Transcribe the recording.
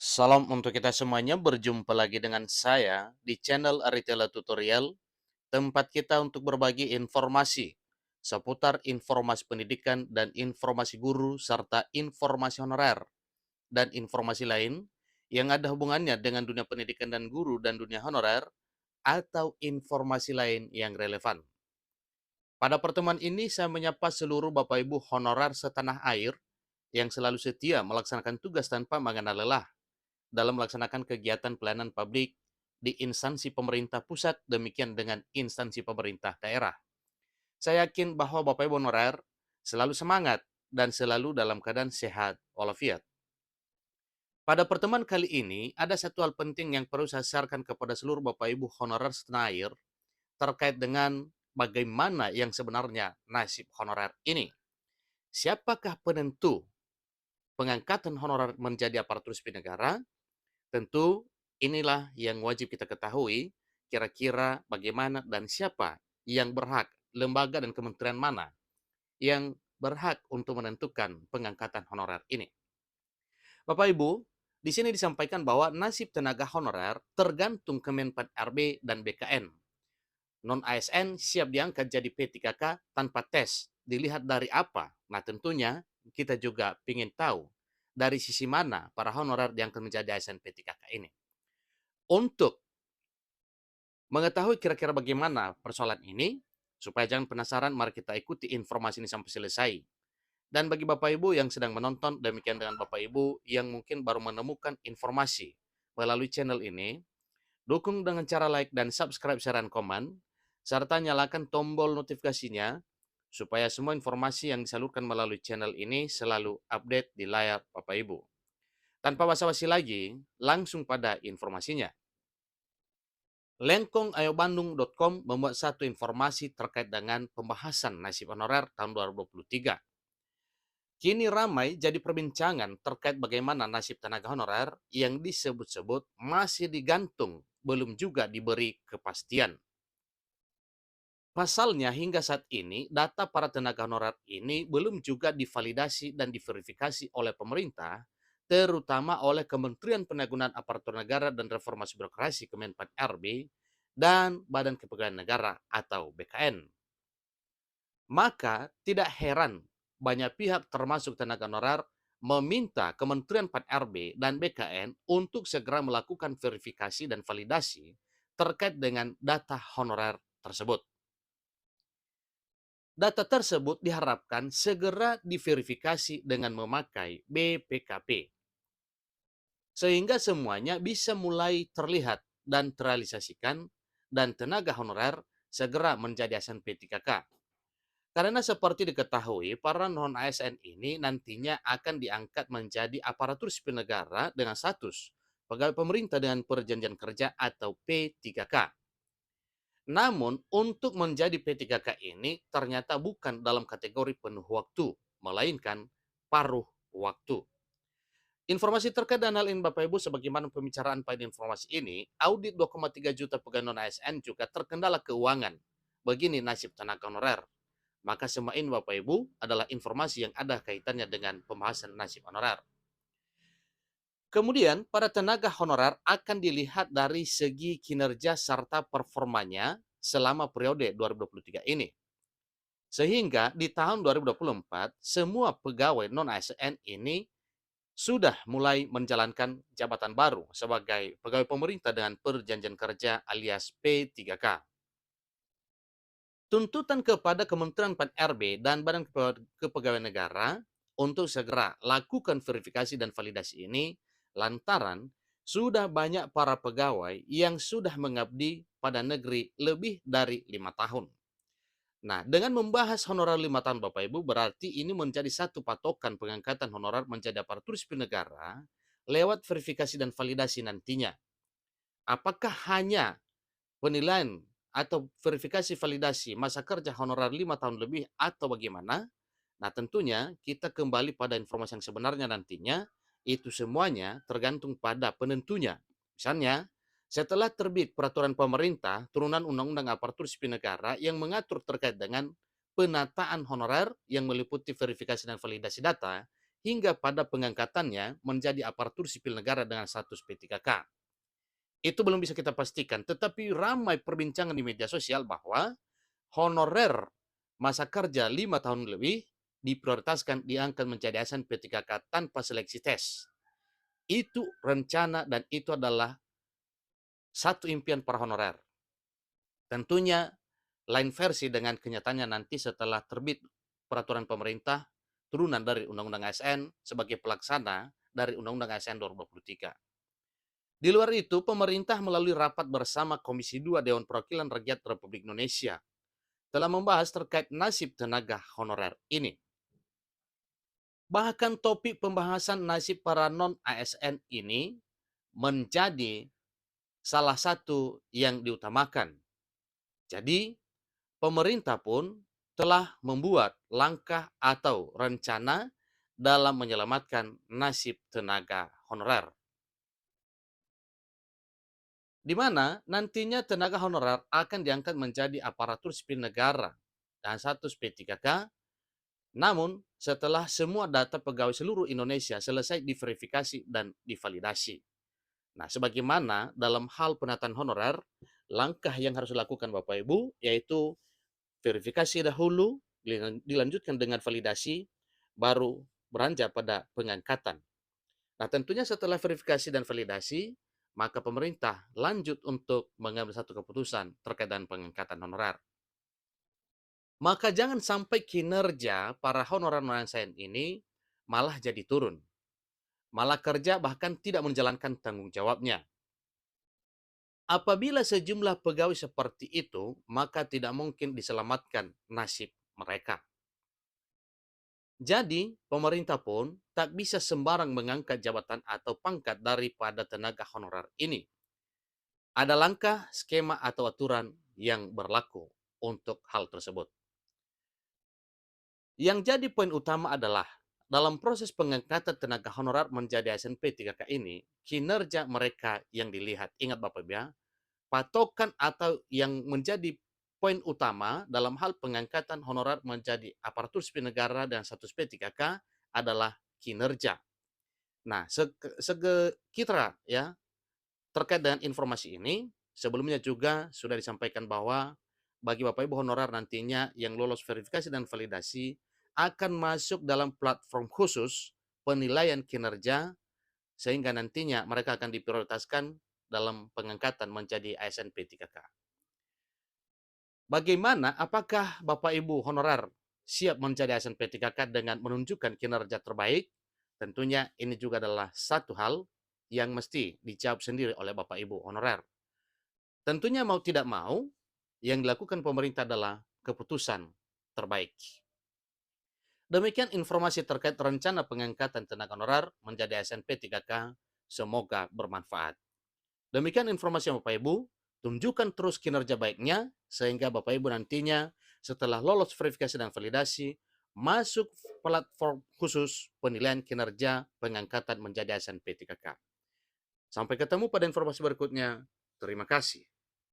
Salam untuk kita semuanya, berjumpa lagi dengan saya di channel Aritela Tutorial, tempat kita untuk berbagi informasi seputar informasi pendidikan dan informasi guru, serta informasi honorer, dan informasi lain yang ada hubungannya dengan dunia pendidikan dan guru dan dunia honorer, atau informasi lain yang relevan. Pada pertemuan ini, saya menyapa seluruh Bapak Ibu honorer setanah air yang selalu setia melaksanakan tugas tanpa mengenal lelah dalam melaksanakan kegiatan pelayanan publik di instansi pemerintah pusat, demikian dengan instansi pemerintah daerah. Saya yakin bahwa Bapak Ibu honorer selalu semangat dan selalu dalam keadaan sehat walafiat. Pada pertemuan kali ini, ada satu hal penting yang perlu saya sarankan kepada seluruh Bapak Ibu honorer setanah air terkait dengan bagaimana yang sebenarnya nasib honorer ini. Siapakah penentu pengangkatan honorer menjadi aparatur sipil negara? Tentu inilah yang wajib kita ketahui, kira-kira bagaimana dan siapa yang berhak, lembaga dan kementerian mana yang berhak untuk menentukan pengangkatan honorer ini. Bapak Ibu, di sini disampaikan bahwa nasib tenaga honorer tergantung Kemenpan RB dan BKN. Non-ASN siap diangkat jadi P3K tanpa tes. Dilihat dari apa? Nah, tentunya kita juga ingin tahu dari sisi mana para honorer diangkat menjadi ASN P3K ini. Untuk mengetahui kira-kira bagaimana persoalan ini, supaya jangan penasaran, mari kita ikuti informasi ini sampai selesai. Dan bagi Bapak Ibu yang sedang menonton, demikian dengan Bapak Ibu yang mungkin baru menemukan informasi melalui channel ini, dukung dengan cara like dan subscribe, share, dan komen, serta nyalakan tombol notifikasinya, supaya semua informasi yang disalurkan melalui channel ini selalu update di layar Bapak Ibu. Tanpa basa-basi lagi, langsung pada informasinya. Lengkongayobandung.com membuat satu informasi terkait dengan pembahasan nasib honorer tahun 2023. Kini ramai jadi perbincangan terkait bagaimana nasib tenaga honorer yang disebut-sebut masih digantung, belum juga diberi kepastian. Pasalnya hingga saat ini data para tenaga honorer ini belum juga divalidasi dan diverifikasi oleh pemerintah, terutama oleh Kementerian Penanggulangan Aparatur Negara dan Reformasi Birokrasi Kemenpan RB dan Badan Kepegawaian Negara atau BKN. Maka tidak heran banyak pihak termasuk tenaga honorer meminta Kementerian Pan RB dan BKN untuk segera melakukan verifikasi dan validasi terkait dengan data honorer tersebut. Data tersebut diharapkan segera diverifikasi dengan memakai BPKP, sehingga semuanya bisa mulai terlihat dan terrealisasikan, dan tenaga honorer segera menjadi ASN P3K. Karena seperti diketahui, para non-ASN ini nantinya akan diangkat menjadi aparatur sipil negara dengan status pegawai pemerintah dengan perjanjian kerja atau P3K. Namun, untuk menjadi P3K ini ternyata bukan dalam kategori penuh waktu, melainkan paruh waktu. Informasi terkait dengan hal ini Bapak Ibu, sebagaimana pembicaraan pada informasi ini, audit 2,3 juta pegawai non-ASN juga terkendala keuangan. Begini nasib tenaga honorer. Maka semua ini Bapak Ibu adalah informasi yang ada kaitannya dengan pembahasan nasib honorer. Kemudian, para tenaga honorer akan dilihat dari segi kinerja serta performanya selama periode 2023 ini. Sehingga di tahun 2024, semua pegawai non-ASN ini sudah mulai menjalankan jabatan baru sebagai pegawai pemerintah dengan perjanjian kerja alias P3K. Tuntutan kepada Kementerian Pan RB dan Badan Kepegawaian Negara untuk segera lakukan verifikasi dan validasi ini lantaran sudah banyak para pegawai yang sudah mengabdi pada negeri lebih dari 5 tahun. Nah, dengan membahas honorer 5 tahun Bapak Ibu, berarti ini menjadi satu patokan pengangkatan honorer menjadi aparatur sipil negara lewat verifikasi dan validasi nantinya. Apakah hanya penilaian atau verifikasi validasi masa kerja honorer 5 tahun lebih atau bagaimana? Nah, tentunya kita kembali pada informasi yang sebenarnya nantinya, itu semuanya tergantung pada penentunya. Misalnya, setelah terbit peraturan pemerintah turunan Undang-Undang Aparatur Sipil Negara yang mengatur terkait dengan penataan honorer yang meliputi verifikasi dan validasi data, hingga pada pengangkatannya menjadi aparatur sipil negara dengan status P3K. Itu belum bisa kita pastikan, tetapi ramai perbincangan di media sosial bahwa honorer masa kerja 5 tahun lebih diprioritaskan diangkat menjadi ASN P3K tanpa seleksi tes. Itu rencana dan itu adalah satu impian para honorer. Tentunya lain versi dengan kenyataannya nanti setelah terbit peraturan pemerintah turunan dari Undang-Undang ASN sebagai pelaksana dari Undang-Undang ASN 2023. Di luar itu, pemerintah melalui rapat bersama Komisi 2 Dewan Perwakilan Rakyat Republik Indonesia telah membahas terkait nasib tenaga honorer ini. Bahkan topik pembahasan nasib para non-ASN ini menjadi salah satu yang diutamakan. Jadi, pemerintah pun telah membuat langkah atau rencana dalam menyelamatkan nasib tenaga honorer. Di mana nantinya tenaga honorer akan diangkat menjadi aparatur sipil negara dan status P3K, namun setelah semua data pegawai seluruh Indonesia selesai diverifikasi dan divalidasi. Nah, sebagaimana dalam hal penataan honorer, langkah yang harus dilakukan Bapak Ibu yaitu verifikasi dahulu, dilanjutkan dengan validasi, baru beranjak pada pengangkatan. Nah, tentunya setelah verifikasi dan validasi, maka pemerintah lanjut untuk mengambil satu keputusan terkait dengan pengangkatan honorer. Maka jangan sampai kinerja para honorer non-ASN ini malah jadi turun. Malah kerja bahkan tidak menjalankan tanggung jawabnya. Apabila sejumlah pegawai seperti itu, maka tidak mungkin diselamatkan nasib mereka. Jadi, pemerintah pun tak bisa sembarang mengangkat jabatan atau pangkat daripada tenaga honorer ini. Ada langkah, skema, atau aturan yang berlaku untuk hal tersebut. Yang jadi poin utama adalah dalam proses pengangkatan tenaga honorer menjadi ASN P3K ini, kinerja mereka yang dilihat. Ingat Bapak Ibu ya, patokan atau yang menjadi poin utama dalam hal pengangkatan honorer menjadi aparatur sipil negara dan status P3K adalah kinerja. Nah, sekira ya terkait dengan informasi ini, sebelumnya juga sudah disampaikan bahwa bagi Bapak Ibu honorer nantinya yang lolos verifikasi dan validasi akan masuk dalam platform khusus penilaian kinerja sehingga nantinya mereka akan diprioritaskan dalam pengangkatan menjadi ASN P3K. Bagaimana? Apakah Bapak Ibu honorer siap menjadi ASN P3K dengan menunjukkan kinerja terbaik? Tentunya ini juga adalah satu hal yang mesti dijawab sendiri oleh Bapak Ibu honorer. Tentunya mau tidak mau, yang dilakukan pemerintah adalah keputusan terbaik. Demikian informasi terkait rencana pengangkatan tenaga honorer menjadi ASN P3K. Semoga bermanfaat. Demikian informasi Bapak Ibu. Tunjukkan terus kinerja baiknya sehingga Bapak Ibu nantinya setelah lolos verifikasi dan validasi masuk platform khusus penilaian kinerja pengangkatan menjadi ASN P3K. Sampai ketemu pada informasi berikutnya. Terima kasih.